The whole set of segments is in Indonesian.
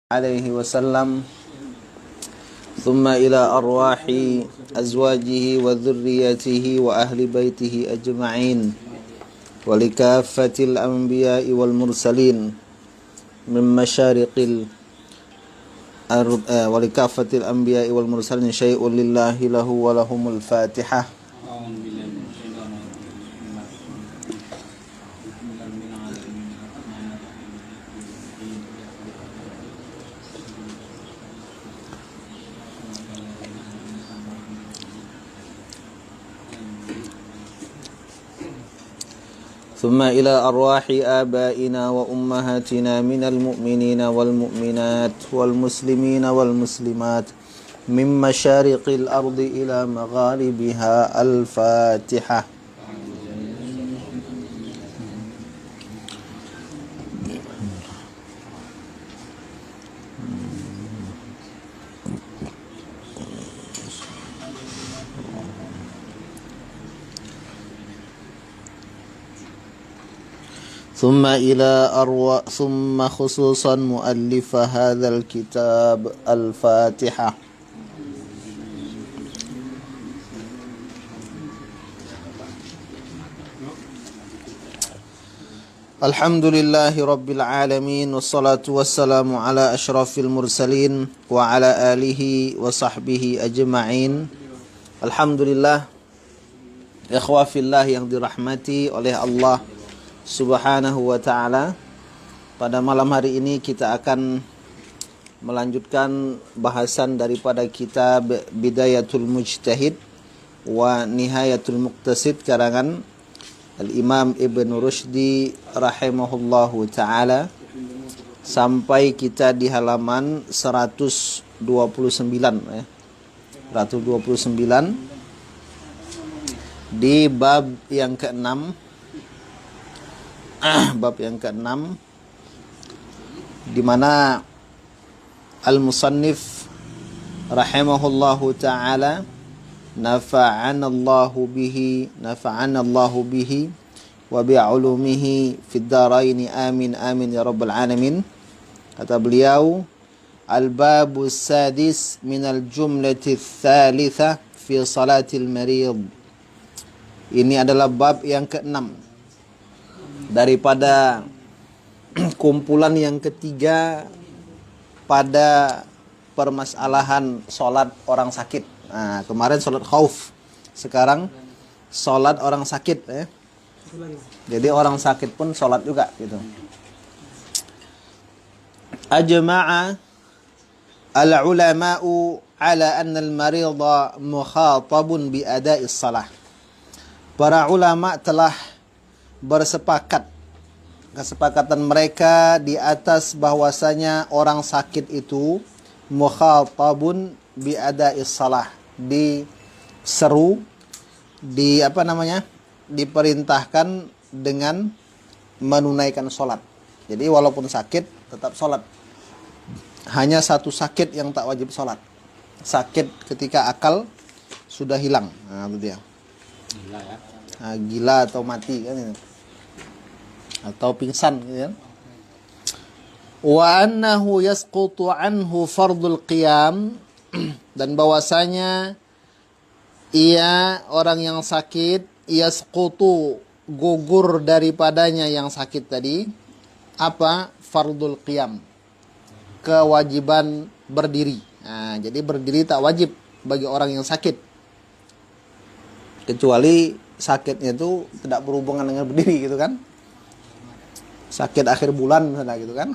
عليه وسلم ثم إلى أرواح أزواجه وذريته وأهل بيته أجمعين ولكافة الأنبياء والمرسلين من مشارق الأرض ولكافة الأنبياء والمرسلين شيء لله له ولهم الفاتحة. ثم إلى أرواح آبائنا وأمهاتنا من المؤمنين والمؤمنات والمسلمين والمسلمات من مشارق الأرض إلى مغاربها الفاتحة. ثم خصوصا مؤلف هذا الكتاب الفاتحة. الحمد لله رب العالمين والصلاة والسلام على أشرف المرسلين وعلى آله وصحبه أجمعين. Alhamdulillah, ikhwah fillah yang dirahmati oleh Allah Subhanahu wa ta'ala. Pada malam hari ini kita akan melanjutkan bahasan daripada kitab Bidayatul Mujtahid wa Nihayatul Muqtasid karangan Al-Imam Ibn Rushdi rahimahullahu ta'ala, sampai kita di halaman 129 129 di bab yang ke-6. Bab yang ke-6 di mana al-musannif rahimahullahu ta'ala nafa'anallahu bihi wa bi'ulumihi fid daraini amin amin ya rabbal alamin. Kata beliau, al-babu sadis minal jumlati thalitha fi salatil marid. Ini adalah bab yang ke-6 daripada kumpulan yang ketiga pada permasalahan sholat orang sakit. Nah, kemarin sholat khauf, sekarang sholat orang sakit. Jadi orang sakit pun sholat juga gitu. Ajma'a al-ulama'u ala anna al-marida mukhatabun bi ada'is salah. Para ulama telah kesepakatan mereka di atas bahwasanya orang sakit itu mukhatabun bi ada'is salah, diseru, diperintahkan dengan menunaikan sholat. Jadi walaupun sakit tetap sholat. Hanya satu sakit yang tak wajib sholat, sakit ketika akal sudah hilang. Nah, itu dia. Gila ya. Nah, gila atau mati kan ini, atau pingsan gitu kan. Wa annahu yasqutu anhu fardul qiyam, dan bahwasanya ia orang yang sakit yasqutu gugur daripadanya yang sakit tadi apa? Fardul qiyam, kewajiban berdiri. Nah, jadi berdiri tak wajib bagi orang yang sakit, kecuali sakitnya itu tidak berhubungan dengan berdiri gitu kan. Sakit akhir bulan misalnya gitu kan.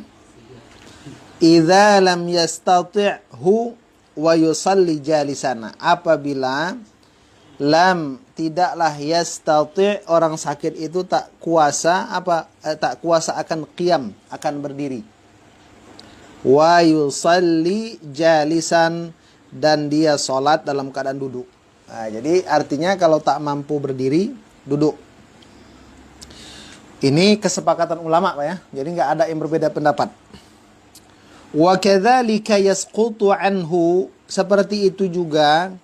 Idza lam yastati'hu wa yusalli jalisana, apabila lam tidaklah yastati', orang sakit itu tak kuasa akan qiyam, akan berdiri. Wa yusalli jalisan, dan dia salat dalam keadaan duduk. Nah, jadi artinya kalau tak mampu berdiri, duduk. Ini kesepakatan ulama, Pak ya. Jadi enggak ada yang berbeda pendapat. Wa kadzalika yasqutu anhu, seperti itu juga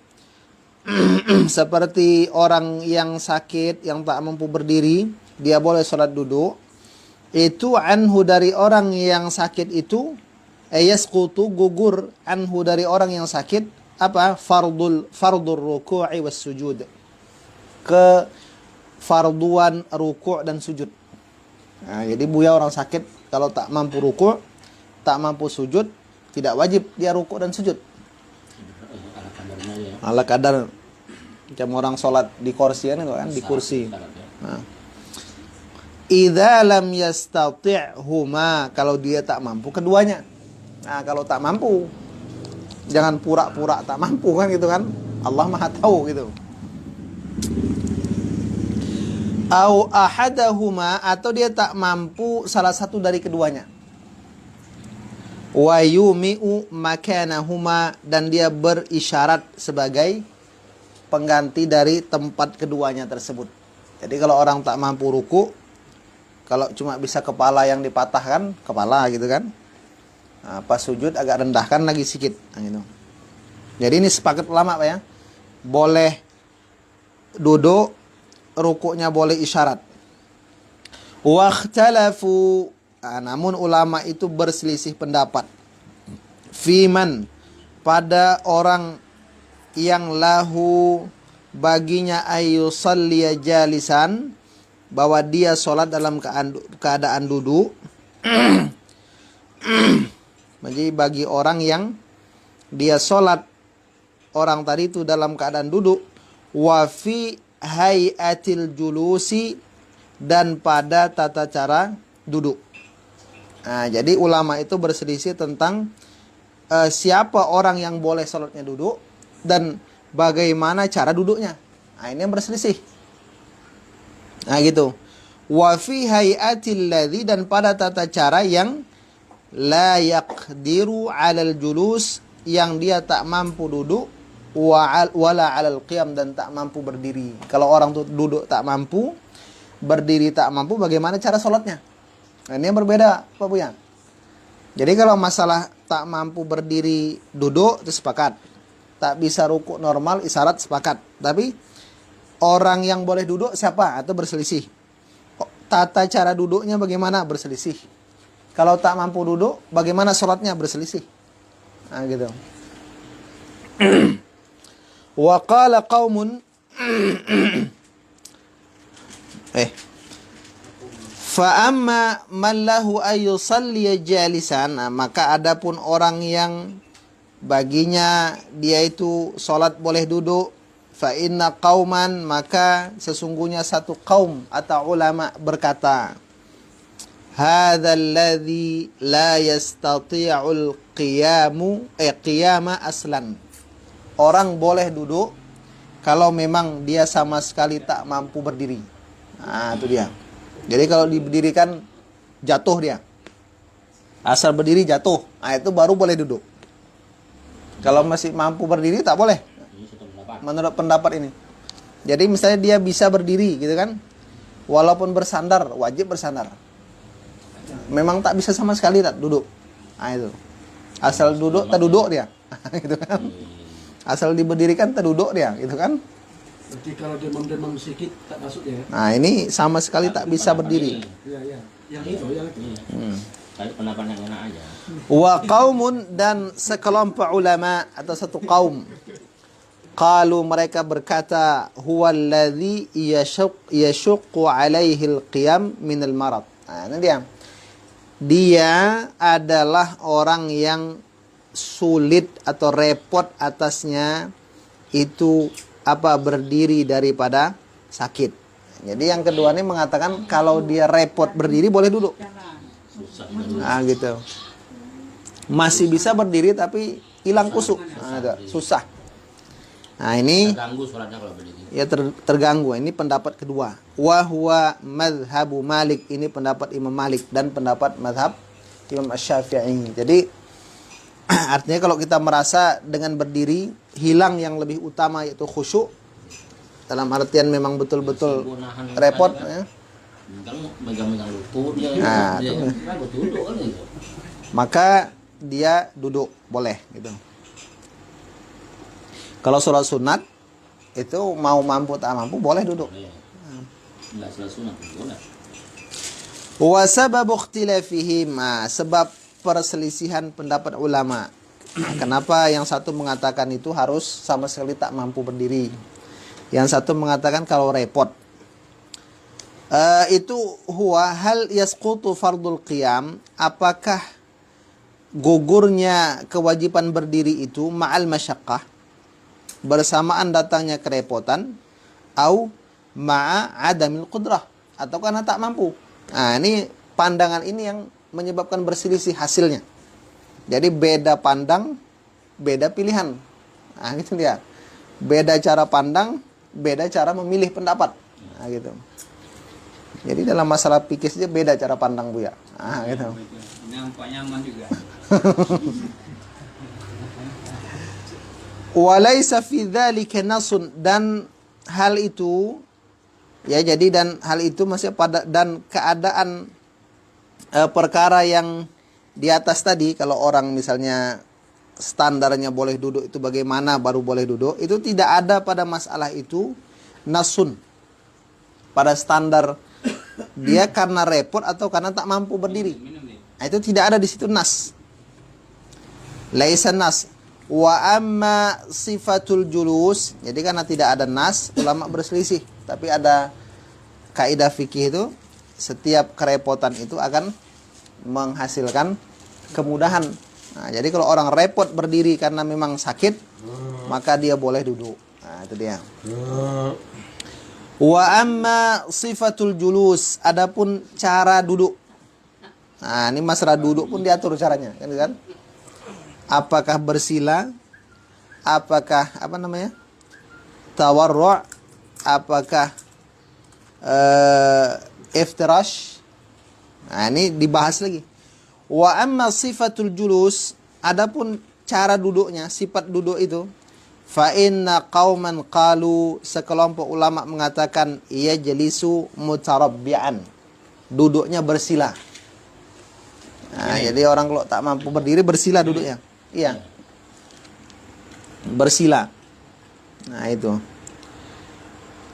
seperti orang yang sakit yang tak mampu berdiri, dia boleh salat duduk. Itu anhu, dari orang yang sakit itu, yasqutu gugur anhu dari orang yang sakit apa? Fardul ruku'i was sujud. Kefarduan ruku' dan sujud. Nah, jadi buya orang sakit kalau tak mampu ruku', tak mampu sujud, tidak wajib dia ruku' dan sujud. Ala kadar macam orang sholat di kursi kan, di kursi. Nah. Idza lam yastati'huma, kalau dia tak mampu keduanya. Nah, kalau tak mampu, jangan pura-pura tak mampu kan gitu kan. Allah Maha tahu gitu. Au ahadahuma, atau dia tak mampu salah satu dari keduanya. Wa yumi'u makanahuma, dan dia berisyarat sebagai pengganti dari tempat keduanya tersebut. Jadi kalau orang tak mampu ruku, kalau cuma bisa kepala yang dipatahkan, kepala gitu kan. Nah, pas sujud agak rendahkan lagi sedikit. Nah, gitu. Jadi ini sepakat ulama Pak ya. Boleh duduk, rukuknya boleh isyarat. Wakhtalafu, namun ulama itu berselisih pendapat. Fiman, pada orang yang lahu baginya ayyusalliya jalisan, bahwa dia sholat dalam keadaan duduk. Jadi bagi orang yang dia sholat, orang tadi itu dalam keadaan duduk, wa fi hayatil julusi, dan pada tata cara duduk. Nah, jadi ulama itu berselisih tentang siapa orang yang boleh sholatnya duduk dan bagaimana cara duduknya. Nah, ini yang berselisih. Nah gitu. Wa fi hayatil ladzi, dan pada tata cara yang la yaqdiru 'alal julus, yang dia tak mampu duduk, wala 'alal qiyam, dan tak mampu berdiri. Kalau orang tuh duduk tak mampu, berdiri tak mampu, bagaimana cara sholatnya? Nah, ini yang berbeda Pak Buya. Jadi kalau masalah tak mampu berdiri duduk itu sepakat. Tak bisa rukuk normal isyarat sepakat. Tapi orang yang boleh duduk siapa? Atau berselisih. Tata cara duduknya bagaimana? Berselisih. Kalau tak mampu duduk, bagaimana sholatnya? Berselisih. Nah gitu. Wa qala qaumun fa amma man lahu ayyusalli jalisan. Nah, maka adapun orang yang baginya dia itu sholat boleh duduk, fa inna qauman, maka sesungguhnya satu kaum atau ulama berkata, hadzal ladzi la yastati'ul qiyama aslan. Orang boleh duduk kalau memang dia sama sekali tak mampu berdiri. Nah, itu dia. Jadi kalau diberdirikan jatuh dia. Asal berdiri jatuh. Nah, itu baru boleh duduk. Kalau masih mampu berdiri tak boleh. Menurut pendapat ini. Jadi misalnya dia bisa berdiri gitu kan. Walaupun bersandar, wajib bersandar. Memang tak bisa sama sekali tak duduk. Nah itu. Asal duduk tak duduk dia. Gitu kan. Asal diberdirikan tak duduk dia, gitu kan. Berarti kalau demam-demam sedikit tak masuk ya. Nah, ini sama sekali tak bisa berdiri. Iya. Yang itu. Kayak pendapat yang enak aja. Wa qaumun, dan sekelompok ulama atau satu kaum, qalu, mereka berkata, huwa alladhi yashuqqu alaihi alqiyam min almarad. Nah, ini dia. Dia adalah orang yang sulit atau repot atasnya itu berdiri daripada sakit. Jadi yang kedua ini mengatakan kalau dia repot berdiri boleh duduk. Nah gitu. Masih bisa berdiri tapi hilang kusuk. Nah, susah. Nah ini Terganggu sholatnya kalau berdiri. Ya terganggu. Ini pendapat kedua. Wa huwa madhabu Malik. Ini pendapat Imam Malik dan pendapat madhab Imam Asy-Syafi'i. Jadi artinya kalau kita merasa dengan berdiri hilang yang lebih utama yaitu khusyuk, dalam artian memang betul-betul repot ya. Kan megang-megang lutut dia. Nah, dia duduk kan gitu. Maka dia duduk boleh gitu. Kalau sholat sunat itu mau mampu tak mampu boleh duduk. Enggak sholat sunat boleh. Wa sababu ikhtilafihim, sebab perselisihan pendapat ulama. Kenapa yang satu mengatakan itu harus sama sekali tak mampu berdiri, yang satu mengatakan kalau repot. Itu huwa hal yasqutu fardul qiyam, apakah gugurnya kewajiban berdiri itu ma'al masyaqqah, bersamaan datangnya kerepotan, au ma'a adamil qudrah, atau karena tak mampu. Nah, ini pandangan ini yang menyebabkan berselisih hasilnya. Jadi beda pandang, beda pilihan. Nah, gitu dia. Beda cara pandang, beda cara memilih pendapat. Nah, gitu. Jadi dalam masalah fikih saja beda cara pandang Buya. Ah, gitu. Nyaman juga. Walaysa fi dzalika nasun, dan hal itu ya, jadi dan hal itu masih pada dan keadaan perkara yang di atas tadi, kalau orang misalnya standarnya boleh duduk itu bagaimana baru boleh duduk, itu tidak ada pada masalah itu nasun. Pada standar dia karena repot atau karena tak mampu berdiri. Nah, itu tidak ada di situ nas. Laisa nas. Wa amma sifatul julus. Jadi karena tidak ada nas, ulama berselisih. Tapi ada kaidah fikih itu, setiap kerepotan itu akan menghasilkan kemudahan. Nah, jadi kalau orang repot berdiri karena memang sakit, maka dia boleh duduk. Nah, itu dia. Wa amma sifatul julus, adapun cara duduk. Nah, ini masalah duduk pun diatur caranya, kan? Apakah bersila? Apakah tawarru'? Apakah iftirash? Nah, ini dibahas lagi. Wa amma sifatul julus, adapun cara duduknya, sifat duduk itu, fa inna qauman qalu, sekelompok ulama mengatakan ia jelisu mutarabbi'an, duduknya bersila. Nah, jadi orang kalau tak mampu berdiri bersila duduknya. Iya. Bersila. Nah, itu.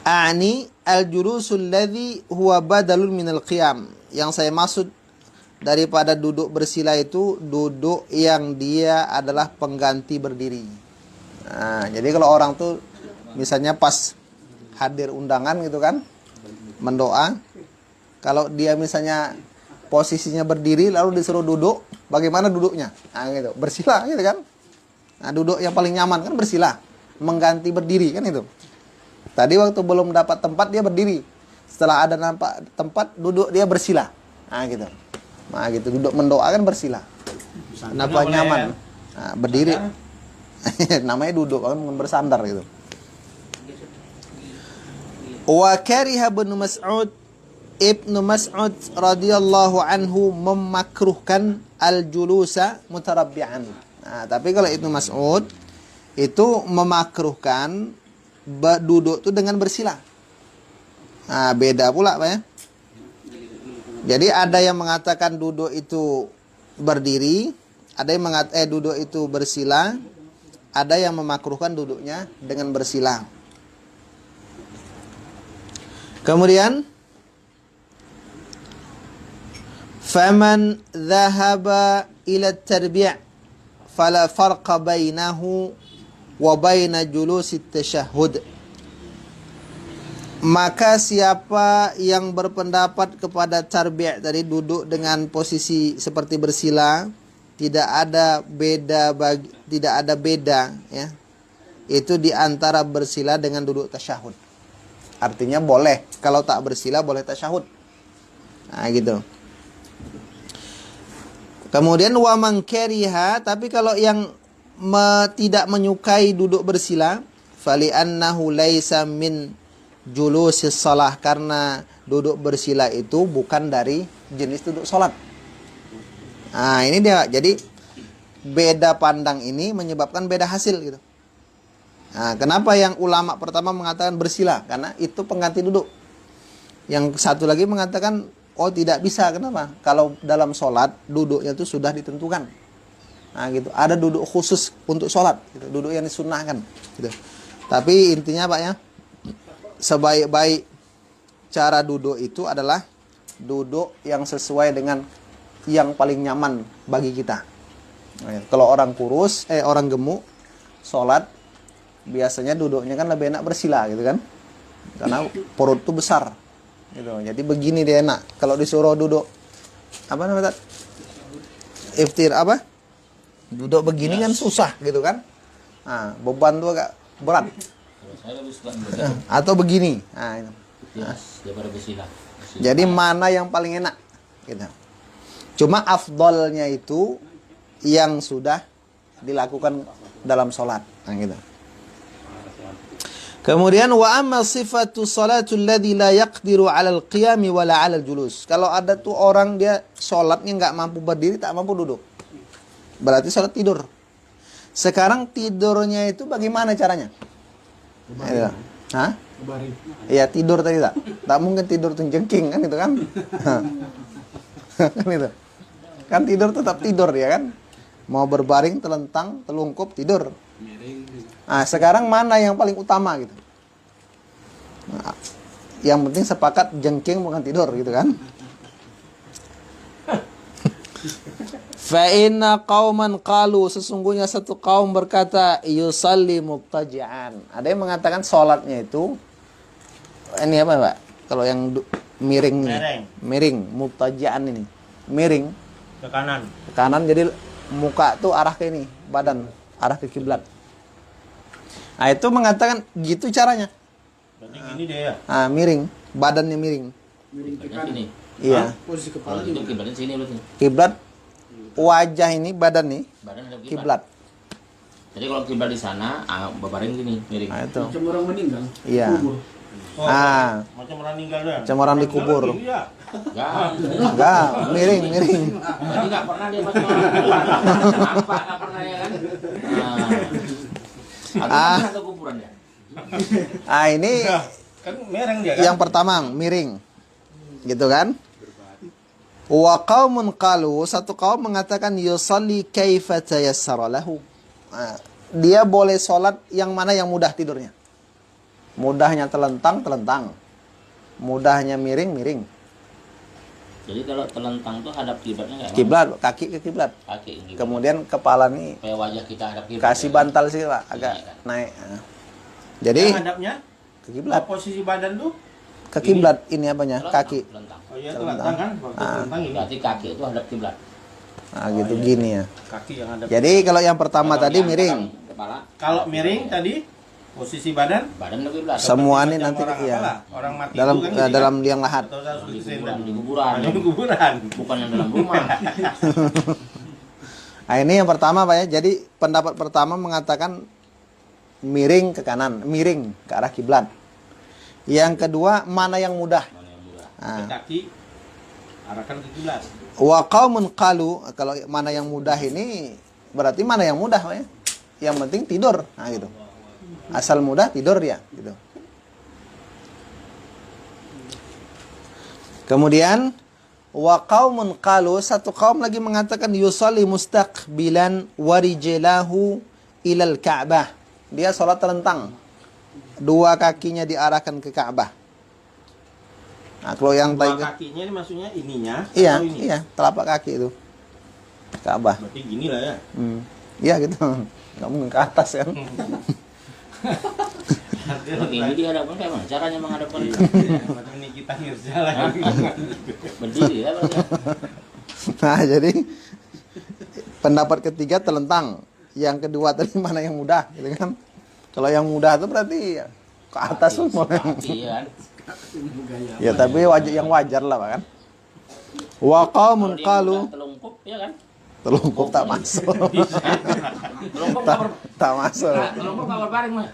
Ani al-julusul ladzi huwa badalun minal qiyam. Yang saya maksud daripada duduk bersila itu duduk yang dia adalah pengganti berdiri. Nah, jadi kalau orang tuh misalnya pas hadir undangan gitu kan, mendoa, kalau dia misalnya posisinya berdiri lalu disuruh duduk, bagaimana duduknya? Nah, gitu, bersila gitu kan. Nah, duduk yang paling nyaman kan bersila, mengganti berdiri kan itu. Tadi waktu belum dapat tempat dia berdiri. Setelah ada nampak tempat duduk dia bersila. Nah, gitu. Nah, gitu, duduk mendoa kan bersila. Kenapa nyaman? Nah, berdiri. Namanya duduk kan bersandar gitu. Wa kariha Ibnu Mas'ud radhiyallahu anhu memakruhkan al-julusa mutarabbi'an. Nah, tapi kalau Ibnu Mas'ud itu memakruhkan duduk itu dengan bersila. Nah, beda pula Pak ya. Jadi ada yang mengatakan duduk itu berdiri, ada yang mengatakan duduk itu bersila, ada yang memakruhkan duduknya dengan bersila. Kemudian faman dhahaba ila at-tarbi' fala farqa bainahu wa baina julusi at-tashahhud. Maka siapa yang berpendapat kepada tarbi' tadi, duduk dengan posisi seperti bersila, tidak ada beda ya. Itu di antara bersila dengan duduk tasyahud. Artinya boleh, kalau tak bersila boleh tasyahud. Nah, gitu. Kemudian wa man kariha, tapi kalau yang tidak menyukai duduk bersila, fali annahu laisa min julusis shalah, karena duduk bersila itu bukan dari jenis duduk salat. Nah, ini dia. Jadi beda pandang ini menyebabkan beda hasil gitu. Nah, kenapa yang ulama pertama mengatakan bersila? Karena itu pengganti duduk. Yang satu lagi mengatakan oh tidak bisa. Kenapa? Kalau dalam sholat duduknya itu sudah ditentukan. Nah, gitu. Ada duduk khusus untuk sholat, gitu. Duduk yang disunnahkan, gitu. Tapi intinya Pak ya, sebaik-baik cara duduk itu adalah duduk yang sesuai dengan yang paling nyaman bagi kita. Nah, kalau orang kurus, orang gemuk, sholat biasanya duduknya kan lebih enak bersila gitu kan, karena perut tuh besar gitu. Jadi begini dia enak. Kalau disuruh duduk apa namanya, iftir apa, duduk begini kan susah gitu kan. Nah, beban tuh agak berat. Kalau saya lebih suka Atau begini. Nah, itu. daripada bersila. Jadi mana yang paling enak gitu. Cuma afdolnya itu yang sudah dilakukan dalam sholat. Nah, gitu. Kemudian wa amma sifatu salatul ladzi la yaqdiru 'ala al-qiyam wala 'ala al-julus. Kalau ada tuh orang dia sholatnya nggak mampu berdiri, tak mampu duduk, berarti sholat tidur. Sekarang tidurnya itu bagaimana caranya? Iya. Hah? Berbaring. Iya, tidur tadi tak? Tak mungkin tidur tuh jengking kan itu kan? Kan itu. Kan tidur tetap tidur ya kan? Mau berbaring, telentang, telungkup, tidur. Nah, sekarang mana yang paling utama gitu? Nah, yang penting sepakat jengking bukan tidur gitu kan? Fa inna qauman qalu, sesungguhnya satu kaum berkata yusalli muttaji'an. Ada yang mengatakan salatnya itu ini apa, Pak? Kalau yang miring ini. Miring, muttaji'an ini. Miring Ke kanan. ke kanan, jadi muka tuh arah ke ini, badan arah ke kiblat. Nah, itu mengatakan gitu caranya. Berarti gini dia ya. Nah, miring, badannya miring. Miring ke Kiblatnya kanan. sini. Iya. Posisi Kalau kepala itu juga. kiblatnya sini berarti. Kiblat wajah ini, badan nih Badan ada kiblat. Jadi kalau kiblat di sana, berbaring gini, miring. Nah, itu. Macam orang meninggal. Iya. Kubur. Oh, Ah. macam orang meninggal dah. Macam orang dikubur. Gini ya. Enggak. Enggak, miring. Berarti nggak pernah dia masuk apa nggak pernah ya kan? Ah. Atau kuburan ya? Ah, ini Kan mereng dia kan. yang pertama, miring. Gitu kan? Wa qaumun qalu, satu kaum mengatakan yusalli kaifa tayassara lahu. Nah, dia boleh sholat yang mana yang mudah tidurnya. Mudahnya telentang. Mudahnya miring. Jadi kalau telentang tuh hadap kiblatnya nggak? Kiblat, kaki ke kiblat. Kaki. Kiblat. Kemudian kepala nih Supaya wajah kita hadap kiblat. kasih bantal sih Pak, agak naik. Nah. Jadi Yang hadapnya ke kiblat, posisi badan tuh. ke kiblat ini apanya? Telentang, Kaki. telentang. Oh iya, Telentang. telentang kan. Waktu telentang ini. Berarti kaki itu hadap kiblat. Nah, gitu gini ya. Kaki yang hadap. Jadi kalau yang pertama Kalau tadi yang miring. Kepala. Kalau miring tadi posisi badan. Badan hadap kiblat. Semua ini Macam nanti orang ya. apalah, orang mati Dalam itu kan gini dalam kan? liang lahat. Atau langsung Di di kuburan, sendal. di kuburan. Di kuburan. Bukan yang dalam rumah. Nah, ini yang pertama Pak ya. Jadi pendapat pertama mengatakan miring ke kanan, miring ke arah kiblat. Yang kedua, mana yang mudah? Mana yang murah? Nah, Kaki arahkan ke kiblat. wa qaumun qalu, kalau mana yang mudah ini berarti mana yang mudah Pak ya? Yang penting tidur. Nah, gitu. Asal mudah tidur ya, gitu. Kemudian wa qaumun qalu, satu kaum lagi mengatakan yusalli mustaqbilan wa rijlahu ilal Ka'bah. Dia salat telentang. Dua kakinya diarahkan ke Ka'bah. Nah, kalau yang Dua tadi kakinya ini maksudnya ininya. iya, atau ini? iya, telapak kaki itu. Ka'bah. Berarti gini lah ya. Iya gitu. Enggak mungkin ke atas kan. Kalau ini dihadapkan kayak mana? Caranya menghadapkan itu? Macam ini kita jalan. Berdiri ya berarti. Nah, jadi pendapat ketiga telentang. Yang kedua tadi mana yang mudah gitu kan. Kalau yang mudah itu berarti ya, ke atas semua. Kaki ya kan. Gaya. Ya tapi yang wajar lah Pak kan. Wa qaumun Kalau dia qalu, mudah telungkup ya kan. telungkup tak masuk. Telungkup Tak masuk. telungkup nggak berbaring mah.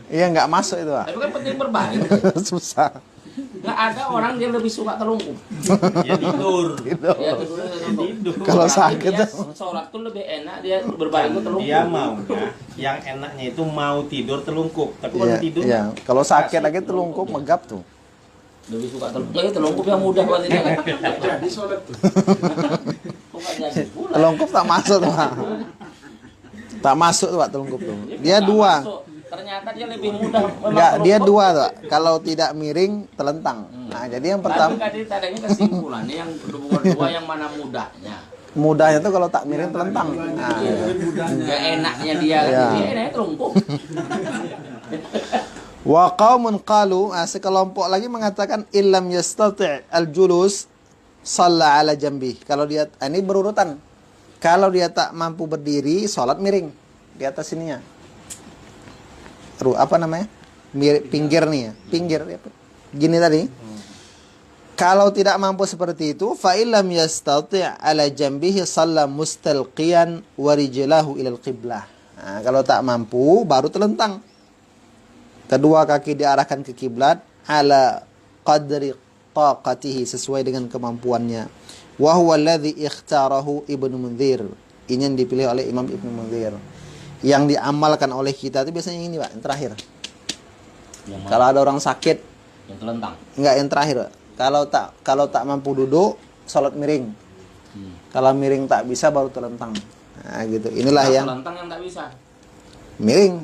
Iya nggak masuk itu Pak. Tapi kan penting berbaring. Susah. Nggak ada orang dia lebih suka telungkup. Ya tidur. Gitu. Ya tidurnya telungkup. Tidur. Kalau Tapi sakit dia tuh. sholat tuh lebih enak dia berbaring tuh telungkup. Dia maunya yang enaknya itu mau tidur telungkup. Tapi kalau Iya, tidur iya. Kalau sakit lagi telungkup megap tuh. Lebih suka telungkup. Ya telungkup yang mudah berarti dia kan. Jadi sholat tuh. Kok nggak jadi pula? Telungkup tak masuk tuh Pak. Tak masuk tuh Pak telungkup tuh. Dia Nggak dua. masuk. ternyata dia lebih mudah. Enggak, dia dua tuh. Kalau tidak miring, telentang. Nah, jadi yang pertama Tapi tadi kesimpulannya yang dua yang mana mudahnya. mudahnya tuh kalau tak miring telentang. Nah, Yang enaknya dia, Ya. dia enaknya terungkup. wa qaumun qalu, sekelompok lagi mengatakan illam yastati' al-julus shalla ala jambi. Kalau dia ini berurutan. Kalau dia tak mampu berdiri, sholat miring di atas sininya. Apa namanya? Pinggir nih ya. Pinggir ya. Gini tadi. Kalau tidak mampu seperti itu, fa illam yastati' ala jambihi shalla mustalqiyan wa rijlahu ila al-qiblah. Nah, kalau tak mampu baru telentang. Kedua kaki diarahkan ke kiblat ala qadri taqatihi, sesuai dengan kemampuannya. Wa huwa alladhi ikhtarahu Ibnu Munzir. Ini yang dipilih oleh Imam Ibnu Munzir. Yang diamalkan oleh kita itu biasanya ini, Pak, yang terakhir. Kalau ada orang sakit, Yang telentang. enggak, yang terakhir, Pak. Kalau tak mampu duduk, salat miring. Kalau miring tak bisa baru telentang. Nah, gitu. Inilah yang Telentang yang tak bisa. miring.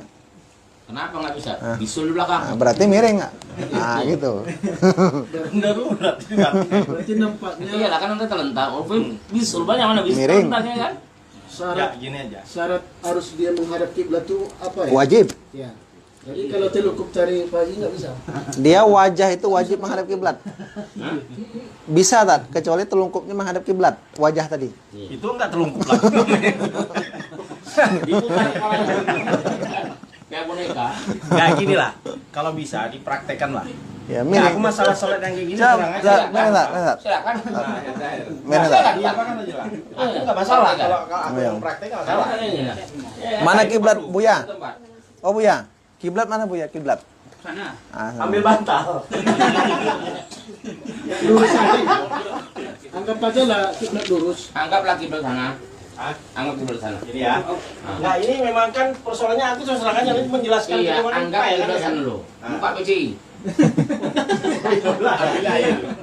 Kenapa nggak bisa? Bisul di belakang. Nah, berarti miring enggak? Nah, gitu. Darurat juga. Berarti nampaknya Iya lah kan nanti telentang. Oh, bisul banyak mana bisul Miring. telentangnya kan? Ya, syarat gini aja. syarat harus dia menghadap kiblat tuh apa ya? Wajib. Ya. Jadi kalau telungkup cari pagi nggak bisa. Dia wajah itu wajib menghadap kiblat. Bisa tak? Kecuali telungkupnya menghadap kiblat. Wajah tadi. Itu enggak terlungkup lagi. Diputar kepalanya. Kayak boneka. Enggak gini lah. Kalau bisa dipraktekkan lah. Ya, Nah, miring. aku masalah sholat yang kayak gini Coba, kurang aja. coba. Mana tak? Silakan. Mana tak? Iya, apa kan aja lah. Aku enggak masalah kalau aku yang praktek enggak masalah. Mana kiblat Buya? Tempat. Oh Buya, kiblat mana Buya? Kiblat. Sana. Ah, Ambil bantal. Lurus aja. Anggap aja lah kiblat lurus. Anggaplah kiblat sana. Hah? Anggap kiblat sana. Ini ya. Nah, ini memang kan persoalannya aku terus terang aja menjelaskan Iya, bagaimana anggap ya kan. kiblat sana dulu. Ah. Buka PCI.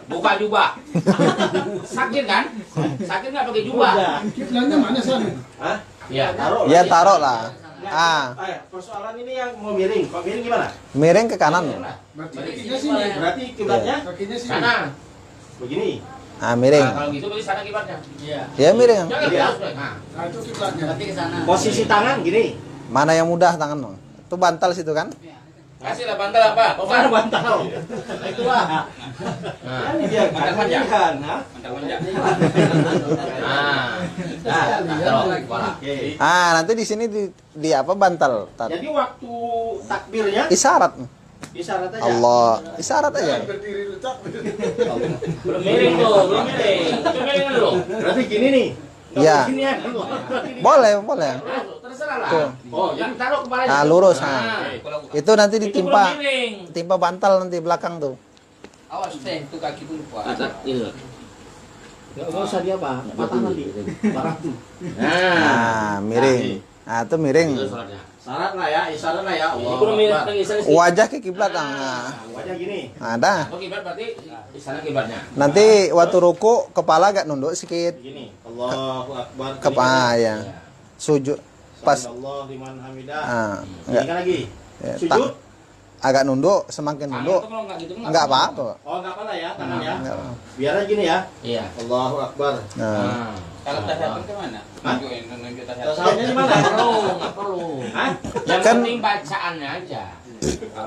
Buka jubah. Sakit kan? Sakit nggak pakai jubah? Kiblatnya mana sana? Hah? Iya. Taruh. Ya taruh lah. Nah, persoalan ini yang mau miring. Kok miring gimana? Miring ke kanan. Berarti kakinya sini. Berarti kiblatnya Kakinya sini. Sana. begini. Ah, miring. Nah, kalau gitu berarti sana kiblatnya. Iya. Ya miring. Jangan Iya. terus, nah. Nah, itu kiblatnya. Berarti ke sana. Posisi tangan gini. Mana yang mudah tangan dong? Itu bantal situ kan? Kasihlah bantal apa? Mana bantal? Itu lah. Nah, Ini dia bantal panjang. kan, ha? Bantal panjang. Nah, taruh kepala. Oke. Ah, nanti di sini di apa bantal? Jadi waktu takbirnya Isyarat. isyarat aja. Allah, isyarat aja. Berdiri letak. Belum miring tuh, belum miring. Coba miringin dulu. Berarti gini nih. Kalau Iya. Gini ya. Boleh, boleh. Nah, terserah lah. Tuh. Oh, yang taruh kepalanya. Nah, lurus, Nah, Itu nanti itu belum ditimpa miring. timpa bantal nanti belakang tuh. Awas teh, itu kaki pun kuat. Enggak usah dia apa? Patah nanti. Parah. Nah, Nah, miring. Nah, itu miring. itu sholatnya. Syarat lah ya, isyarat lah ya. Ini belum miring lagi sana sih. Wajah ke kiblat. Nah, Wajah gini. ada. Oh, kiblat berarti di sana kiblatnya. Nanti waktu ruku kepala agak nunduk sedikit. Begini. Allahu Akbar. Kepala ya. Sujud pas Allah liman hamidah. ah, Ini enggak kan lagi. ya, Sujud. agak nunduk, semakin Tangan nunduk. tuh kalau nggak gitu Enggak apa-apa. Oh, enggak apa-apa ya tangan ya. Enggak apa. Biar aja gini ya. Iya. Allahu Akbar. Nah, Nah, Kalau tahiyatun ke mana? Hah? Nunjuk tahiyatun. Tasawufnya di mana? nggak perlu, nggak perlu. Hah? Yang Kan- penting bacaannya aja.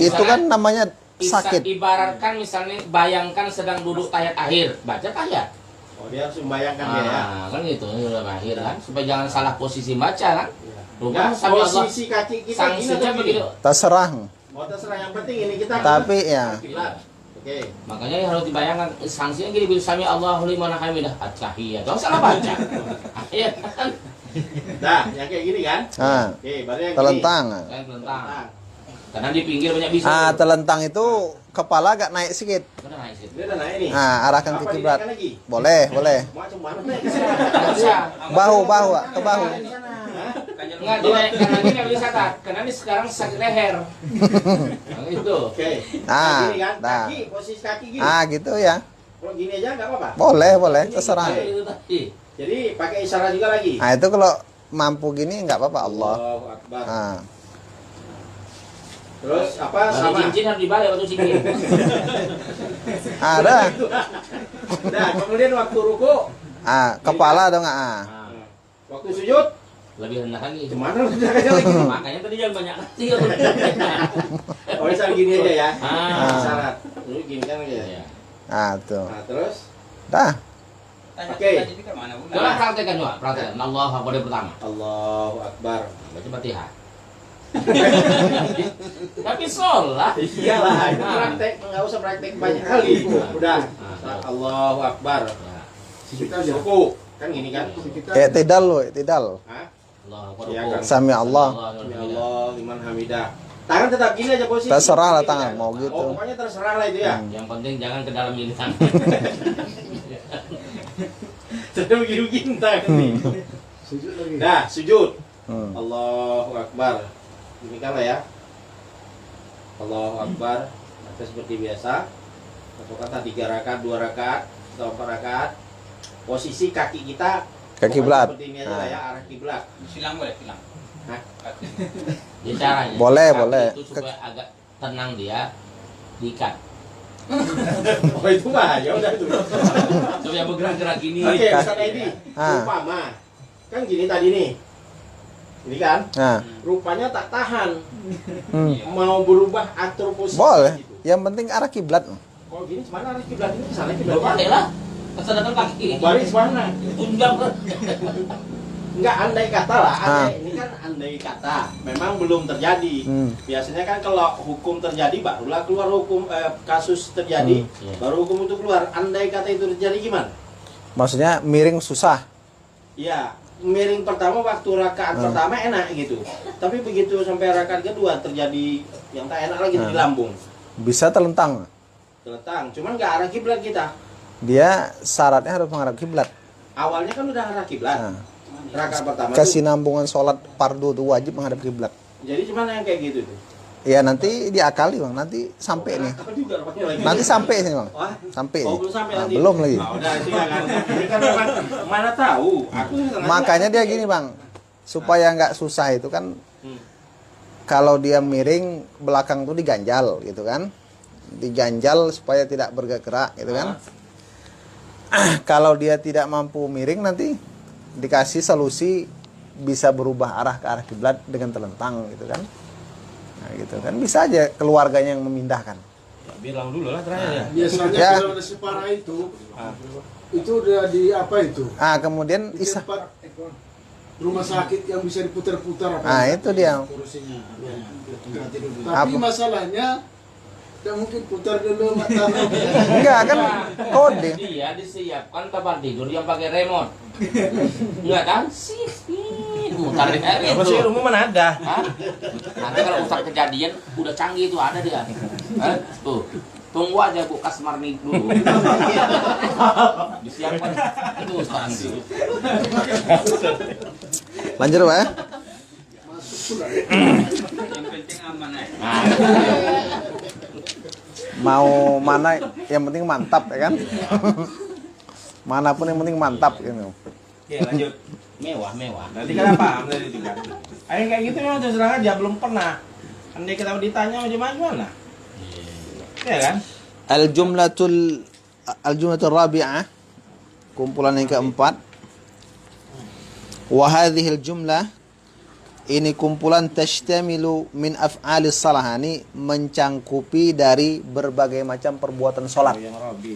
itu kan namanya sakit. Ibaratkan misalnya bayangkan sedang duduk tahiyat akhir, baca tahiyat. Oh, dia harus membayangkan dia ya. Kan gitu, ini udah akhir kan, supaya jangan salah posisi baca kan. Ya, Rupanya sami Allah posisi kaki kita gini sanksinya atau begitu. gini? Terserah. Oh, terserah yang penting ini kita. Tapi ya, Kiblat. Oke. Makanya harus dibayangkan sanksinya gini, bila sami Allahu liman hamidah at-tahiyat. Jangan salah baca. Iya kan? Nah, yang kayak gini kan? ah, Oke, baru yang telentang. Saya telentang. Karena di pinggir banyak bisa. Ah, telentang itu kepala agak naik sedikit. Benar naik situ. Ini udah naik nih. Ah, arahkan ke Apa kiblat. dinaikkan lagi? Boleh, boleh. Macam mana nih? Bisa. Bahu, bahu, Pak, ke bahu. Enggak dinaikkan lagi nggak bisa tak? Karena ini sekarang sakit leher. Nah, itu. Oke. Ah, Gini kan? nah. Kaki, posisi kaki gini. Ah, gitu ya. Kalau gini aja nggak apa-apa. Boleh, boleh, terserah. Itu tadi. Jadi pakai isyarat juga lagi. Nah, itu kalau mampu gini nggak apa-apa Allah. Allahu Akbar. Ah. Terus apa Bagi sama? cincin harus dibalik waktu cincin. Ada. Nah, kemudian waktu ruku, Kepala dong. Nah, waktu sujud, lebih rendah lagi. gimana letaknya lagi? Makanya tadi jangan banyak kecil. Oh, misal gini aja ya. Ah. Syarat. Dulu gini kan ya. Iya. Tuh. Nah, terus Dah. Tanya Oke. tadi ke mana? Coba praktekkan juga, praktekkan. Allahu Akbar yang pertama. Allahu Akbar. Baca Fatihah. Tapi sholat. Iyalah, itu praktek, enggak usah praktek banyak kali. Udah. Ah. Allahu Akbar. Ya. Kita ruku. Kan gini kan? I'tidal lo, i'tidal. Hah? Allahu Akbar. Iya, ruku. kan. Sami Allah. Sami Allah liman hamidah. Tangan tetap gini aja posisi. Terserah lah Gini tangan, kan? mau gitu. Oh, pokoknya terserah lah itu ya. Yang penting jangan ke dalam lintang. Sudah begini tangan nih. Sujud lagi. Nah, sujud. Hmm. Allahu Akbar. Demikian lah ya. Allahu Akbar. Maka seperti biasa. Atau kata 3 rakaat, 2 rakaat, atau 4 rakaat. Posisi kaki kita Ke kiblat. seperti ini aja lah ya, arah kiblat. Silang boleh, silang. Hah? Jadi caranya. Boleh, kaki boleh. Itu supaya agak tenang dia diikat. Oh itu mah, ya udah itu. Supaya bergerak-gerak gini. Oke, Ustaz Edi. Ah. Umpama kan gini tadi nih. Ini kan Nah. rupanya tak tahan. Hmm. Mau berubah atur posisi Boleh. gitu. Yang penting arah kiblat. Oh gini mana arah kiblat ini kesana kiblat. Boleh lah. Kesadaran kaki. Baris mana? Tunjang ke. Enggak, andai kata lah, Ah. ini kan andai kata, memang belum terjadi. Hmm. Biasanya kan kalau hukum terjadi barulah keluar hukum, kasus terjadi, Iya. baru hukum itu keluar. Andai kata itu terjadi gimana? Maksudnya miring susah. Iya, miring pertama waktu rakaat pertama enak gitu. Tapi begitu sampai rakaat kedua terjadi yang tak enak lagi di lambung. Bisa telentang. Terletang, cuman nggak arah kiblat kita. Dia syaratnya harus menghadap kiblat. Awalnya kan udah arah kiblat. Nah. Rakaat pertama tuh. Kesinambungan sholat fardu itu wajib menghadap kiblat. Jadi cuman yang kayak gitu tuh. Ya nanti diakali bang, nanti sampai nih. Akal juga rupanya lagi. Nanti sampai sini bang, Wah, sampai. oh, nih. belum sampai Nah, nanti. belum lagi. Nah, udah itu ya kan. Ini kan memang mana tahu. Aku setengah Makanya juga. dia gini bang, supaya nggak susah itu kan, kalau dia miring belakang tuh diganjal gitu kan, diganjal supaya tidak bergerak gitu kan. Kalau dia tidak mampu miring nanti dikasih solusi bisa berubah arah ke arah kiblat dengan telentang gitu kan. Nah gitu kan bisa aja keluarganya yang memindahkan. Bilang dulu lah terakhir ya. Biasanya Ya. kalau udah separah itu udah di apa itu? Kemudian Di Isa. tempat rumah sakit yang bisa diputar-putar apa? Itu dia. Kursinya. Tapi Apa? masalahnya tidak mungkin putar dulu mata. Enggak kan kode. Dia disiapkan tempat tidur yang pakai remote. Enggak kan? Sih, mutarin aja Apa sih itu. rumah mana ada? Hah? Nanti kalau ustaz kejadian udah canggih itu ada dia. Hah? Tuh. Tunggu aja Bu Kasmarni dulu. Disiapkan itu ustaz. Lanjut Pak ya. Yang penting aman aja. Nah, Mau mana yang penting mantap ya kan. Manapun yang penting mantap gitu. Oke lanjut. mewah. Nanti kan paham tadi itu kan. Ayo kayak gitu memang terus terang aja belum pernah. Andai kita ditanya macam-macam ya kan? Al-jumlatul rabi'ah, kumpulan yang keempat. Wa hadhil jumlah, ini kumpulan tashtamilu min af'alis salah, ini mencangkupi dari berbagai macam perbuatan salat. Yang Robi.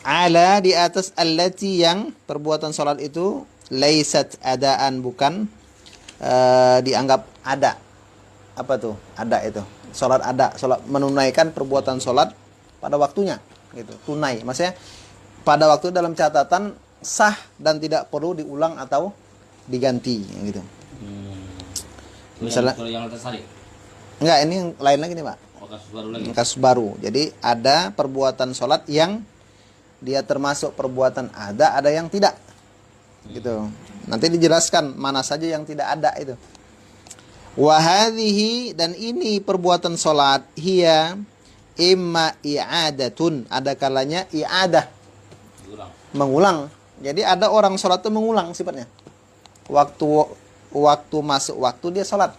Ala di atas allati yang perbuatan salat itu laisat adaan, bukan dianggap ada. Apa tuh? Ada itu. Salat ada, salat menunaikan perbuatan salat pada waktunya gitu. Tunai. Maksudnya pada waktu dalam catatan sah dan tidak perlu diulang atau diganti gitu. Misalnya kalau yang atas tadi. enggak, ini yang lain lagi nih, Pak. Oh, kasus baru lagi. Kasus baru. Jadi ada perbuatan salat yang dia termasuk perbuatan ada yang tidak. Gitu. Nanti dijelaskan mana saja yang tidak ada itu. Wa hadhihi, dan ini perbuatan salat hiya imma i'adatun, ada kalanya i'adah, mengulang. Jadi ada orang salat itu mengulang sifatnya. Waktu masuk waktu dia salat.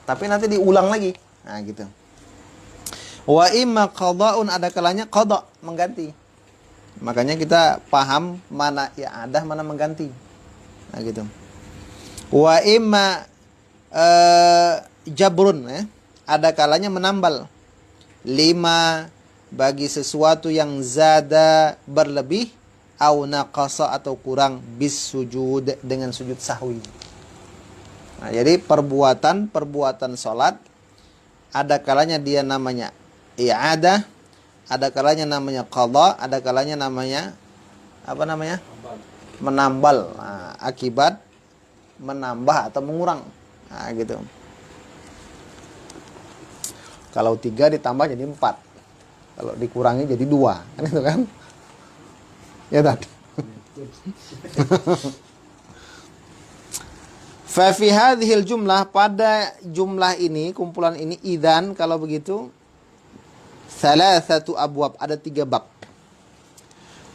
tapi nanti diulang lagi. Nah, gitu. Wa imma qada'un, ada kalanya qada, mengganti. Makanya kita paham mana i'adah, mana mengganti. Nah, gitu. Wa imma jabrun, ya. Ada kalanya menambal. 5 bagi sesuatu yang zada berlebih, au naqasa atau kurang, bis sujud dengan sujud sahwi. Nah, jadi perbuatan salat ada kalanya dia namanya i'adah, ada kalanya namanya qadha, ada kalanya namanya apa namanya? Menambal. Nah, akibat menambah atau mengurang. Nah, gitu. Kalau 3 ditambah jadi 4. Kalau dikurangi jadi 2. Kan itu kan? Ya tadi. Fa fi hadhil jumlah, pada jumlah ini, kumpulan ini, idzan kalau begitu salasatu abwab, ada 3 bab.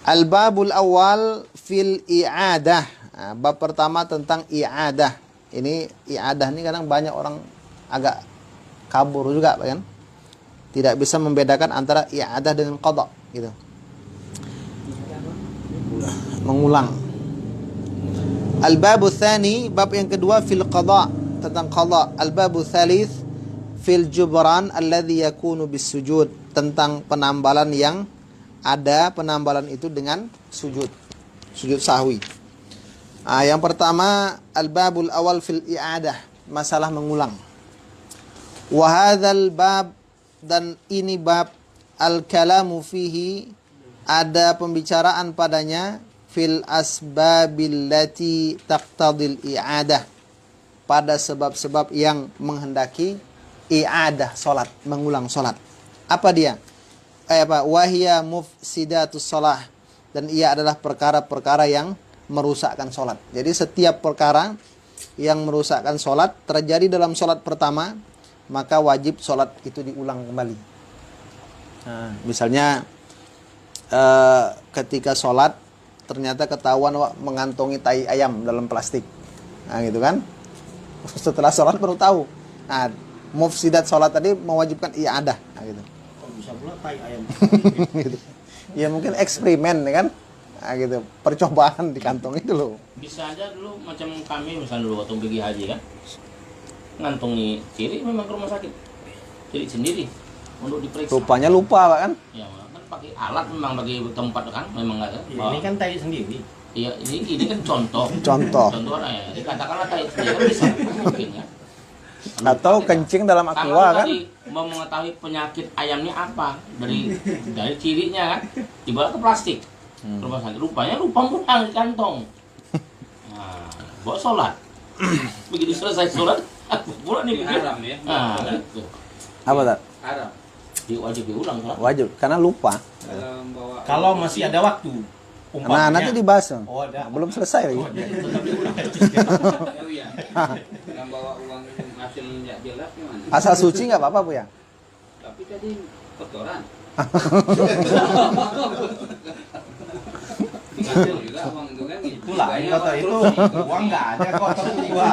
Al-babul awal fil i'adah. Nah, bab pertama tentang i'adah. Ini i'adah ini kadang banyak orang agak kabur juga, kan? Tidak bisa membedakan antara i'adah dengan qada, gitu. Mengulang. Al-babu tsani, bab yang kedua, fil qada, tentang qada. Al-babu tsalits fil jubran alladhi yakunu bis sujud, tentang penambalan yang ada penambalan itu dengan sujud sahwi. Yang pertama, al-babul awal fil i'adah, masalah mengulang. Wa hadzal bab, dan ini bab, al-kalamu fihi, ada pembicaraan padanya, fil asbabil lati taqtadil i'adah, pada sebab-sebab yang menghendaki i'adah salat, mengulang salat. Apa dia? Wahia mufsidatus shalah, dan ia adalah perkara-perkara yang merusakkan salat. Jadi setiap perkara yang merusakkan salat terjadi dalam salat pertama, maka wajib salat itu diulang kembali. Nah, misalnya ketika salat ternyata ketahuan mengantongi tai ayam dalam plastik. Nah, gitu kan? Setelah salat baru tahu. Nah, mufsidat salat tadi mewajibkan i'adah. Nah, gitu. Kok bisa pula tai ayam? Gitu. Ya mungkin eksperimen, ya kan? Nah, gitu. Percobaan di kantong itu loh. Bisa aja dulu macam kami misalnya dulu waktu pergi haji kan, ngantongi ciri memang ke rumah sakit, ciri sendiri untuk diperiksa. Rupanya lupa, Pak, kan? Ya kan pakai alat memang bagi tempat kan, memang nggak ada. Ini kan tai sendiri. Iya, ini kan contoh. Contoh. Contoh ya, dikatakanlah tai sendiri kan bisa mungkin ya. Atau kencing dalam Kalau aqua, kan? tadi mau mengetahui penyakit ayamnya apa dari cirinya kan, dibawa ke plastik. Rumah sakit, rupanya lupa pulang di kantong. Nah, bawa sholat. Begitu selesai sholat, pulang nih pikir. Haram ya. Nah, gitu. Apa, tak? Haram. Wajib diulang sholat. Wajib, karena lupa. Dalam bawa Kalau masih ada waktu. Nah, nanti dibahas. Oh, ada. Belum selesai lagi. Oh iya. Dalam bawa uang hasil nggak jelas gimana? Asal suci nggak apa-apa, Bu, ya? Tapi tadi kotoran. Hasil juga uang itu kan. Itulah, Banyak kata orang itu terus uang nggak ada, kotor gua.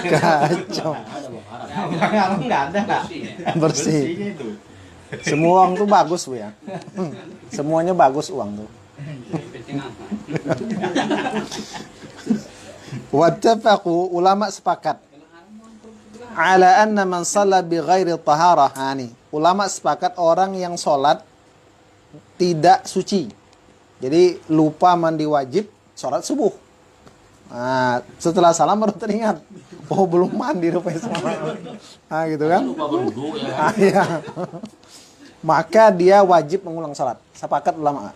Kacau. Ada bang, haram. Uang nggak ada. bersih ya. Bersih. Bersihnya itu. Semua uang tuh bagus, Bu, ya. Semuanya bagus uang tuh. Penting apa? Wattafaqu, ulama sepakat ala anna man shalla bi ghairi taharah. Ulama sepakat orang yang sholat tidak suci. Jadi lupa mandi wajib, sholat subuh. Nah, setelah salam baru teringat, oh belum mandi rupanya semua. Nah, gitu kan? Lupa berwudu ya. Ah, iya. Maka dia wajib mengulang sholat. Sepakat ulama.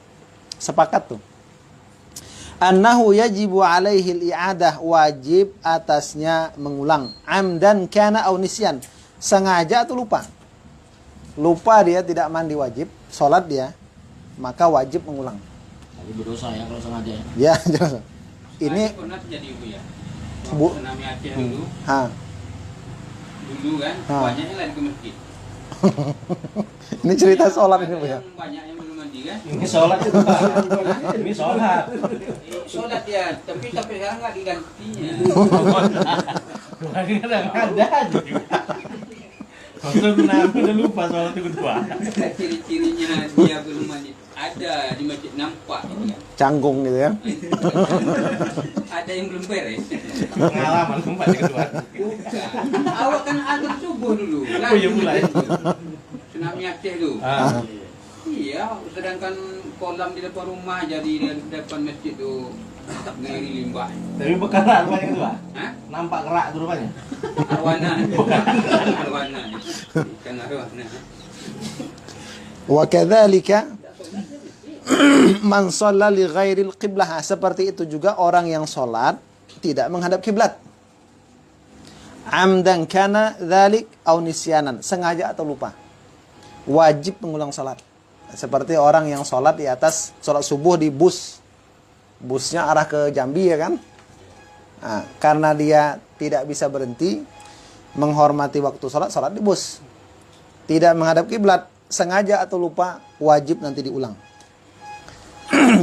Sepakat tuh. Annahu yajibu alaihi al-i'adah, wajib atasnya mengulang. Amdan kana aw nisyan, sengaja atau lupa. Lupa dia tidak mandi wajib, sholat dia, maka wajib mengulang. Tapi berdosa ya kalau sengaja ya. Ya, jelas. Ini pernah terjadi itu ya. Bu. Tsunami Aceh dulu kan Ha. banyaknya lain ke masjid. ini cerita sholat ini, Bu, ya. Banyak yang belum mandi kan. Ini sholat itu, Pak. Ini sholat. Sholat ya, tapi sampai sekarang nggak digantinya. Kadang ada aja juga. Waktu udah lupa soal itu kedua. Ciri-cirinya dia belum ada di masjid nampak ini kan. Canggung gitu ya. Ada yang belum beres. Pengalaman lupa yang kedua. Bukan. Awak kan azan subuh dulu. Oh iya, mulai. Tsunami Aceh tu. Ah. Iya, sedangkan kolam di depan rumah jadi di depan masjid tu ngiri limbah. Tapi bekerak rupanya kedua. Hah? Nampak kerak tuh rupanya. Arwana. Arwana. Kan arwana. Wa kadzalika man shalla li ghairil qiblah. Seperti itu juga orang yang sholat tidak menghadap kiblat. Amdan kana dzalik aw nisyanan, sengaja atau lupa. Wajib mengulang sholat. Seperti orang yang sholat di atas, sholat subuh di bus. Busnya arah ke Jambi ya kan? Nah, karena dia tidak bisa berhenti menghormati waktu sholat, sholat di bus. Tidak menghadap kiblat, sengaja atau lupa, wajib nanti diulang.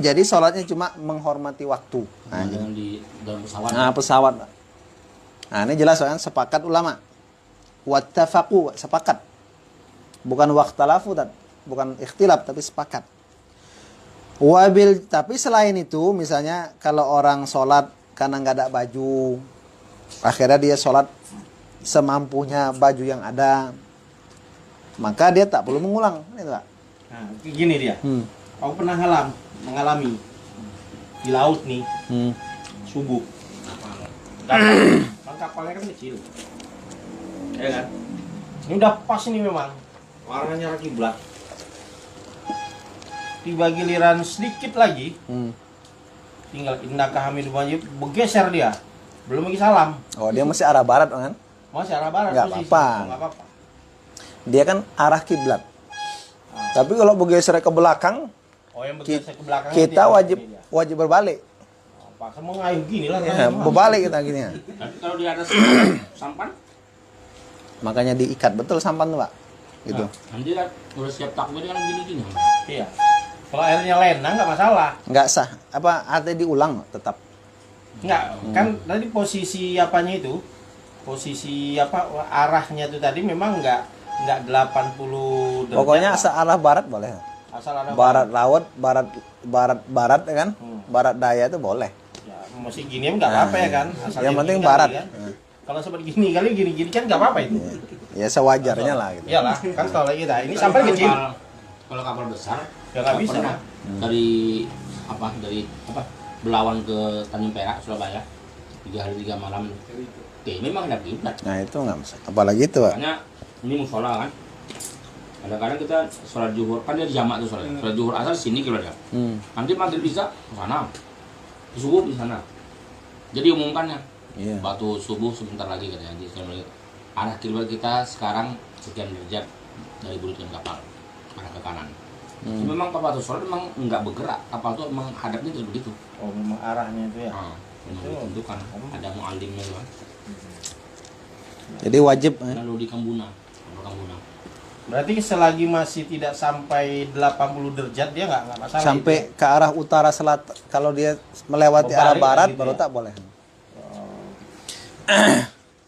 Jadi sholatnya cuma menghormati waktu. Nah, Jangan di dalam pesawat. nah, pesawat. Nah, ini jelas kan, sepakat ulama. Wattafaqu, sepakat. Bukan waqtalafu, bukan ikhtilaf, tapi sepakat. Wabil, tapi selain itu, misalnya kalau orang sholat karena nggak ada baju, akhirnya dia sholat semampunya baju yang ada, maka dia tak perlu mengulang. Itu, Pak. Nah, gini dia. Aku pernah mengalami di laut nih, subuh. Kan kapalnya kan kecil. Ya kan? Ini udah pas ini memang. Warnanya arah kiblat. Tiba giliran sedikit lagi, tinggal indaka Hamid wajib bergeser dia. Belum lagi salam. Oh, dia masih arah barat kan? Masih arah barat Nggak posisi. apa-apa. Nggak apa-apa. Dia kan arah kiblat. Tapi kalau bergeser ke belakang, Oh, yang bergeser ke belakang kita wajib berbalik. Paksa mengayuh gini lah. Ya, berbalik kita gini ya. Tapi kalau di atas sampan, Makanya diikat betul sampan tuh, Pak. Gitu. nanti kan udah siap takbir kan gini-gini. Iya. Kalau airnya lena nggak masalah. Nggak sah. Apa artinya diulang tetap. Nggak, kan tadi posisi apanya itu, posisi apa arahnya itu tadi memang nggak 80 derajat. Pokoknya asal arah barat boleh. asal arah Barat laut, barat ya kan? Barat daya itu boleh. Ya, masih gini nggak apa-apa ya kan? Asal Yang dia penting begini barat. kali kan. Kalau seperti gini kali gini kan nggak apa-apa itu. Ya sewajarnya lah gitu. Iyalah, kan kalau kita ini sampai kecil. Kalau kapal besar, Ya nggak bisa. pernah. Dari Belawan ke Tanjung Perak, Surabaya, 3 hari 3 malam. Oke, memang ada kiblat. Nah itu nggak masalah. Apalagi itu, Pak. Makanya ini musola kan. Kadang-kadang kita sholat zuhur, kan dia jamak tuh sholat. Sholat zuhur asal sini kiblatnya. Nanti maghrib bisa ke sana, subuh di sana. Jadi umumkannya. Iya. Waktu subuh sebentar lagi katanya. Jadi sekian menit. Arah kiblat kita sekarang sekian derajat dari buritan kapal arah ke kanan. Memang kapal itu sholat memang nggak bergerak. Kapal itu memang hadapnya terus begitu. Oh, memang arahnya itu ya. Memang ditentukan. Ada mu'alimnya juga. Jadi wajib. Lalu di Kambuna. Berarti selagi masih tidak sampai 80 derajat dia nggak masalah. Sampai ke arah utara selatan. Kalau dia melewati arah Berbalik barat gitu baru ya? tak boleh.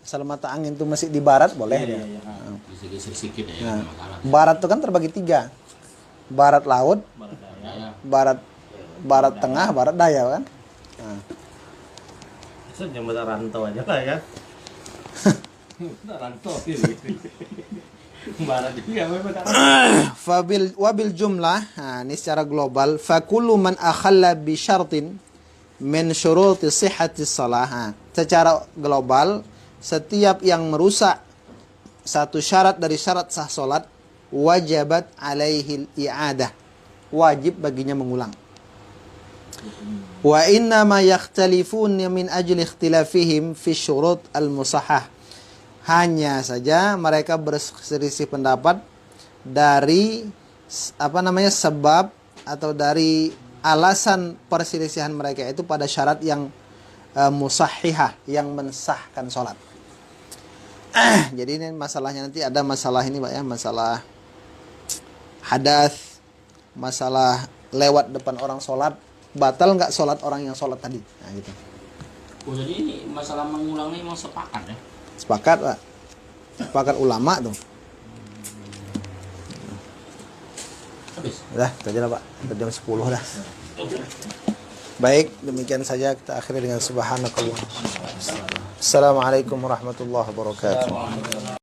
Asal mata angin tuh masih di barat boleh dia. Iya. Bisa geser sedikit ya, Nah, nggak masalah. barat tuh kan terbagi 3. Barat laut, Ya, barat tengah, barat daya kan. Nah, Jembatan rantau aja lah ya. Rantau ini. Barat juga memang. wabil jumlah, nah, ini secara global, fakullu man akhalla bi syartin min syuruti sihhati shalah. Nah, secara global, setiap yang merusak satu syarat dari syarat sah salat, wajibat alaihil i'adah. Wajib baginya mengulang. Wa inna ma yakhtalifun min ajli ikhtilafihim fi syurut al-musahhah. Hanya saja mereka berselisih pendapat dari sebab atau dari alasan perselisihan mereka itu pada syarat yang musahhihah, yang mensahkan salat. Jadi ini masalahnya nanti ada masalah ini Pak ya, masalah hadas, masalah lewat depan orang sholat, batal nggak sholat orang yang sholat tadi. Nah gitu. Oh, jadi ini masalah mengulang ini memang sepakat ya? Sepakat, Pak. Sepakat ulama tuh. Habis. Udah, itu aja lah, Pak. Sampai jam 10 dah. Baik, demikian saja kita akhiri dengan subhanakallah. Assalamualaikum warahmatullahi wabarakatuh.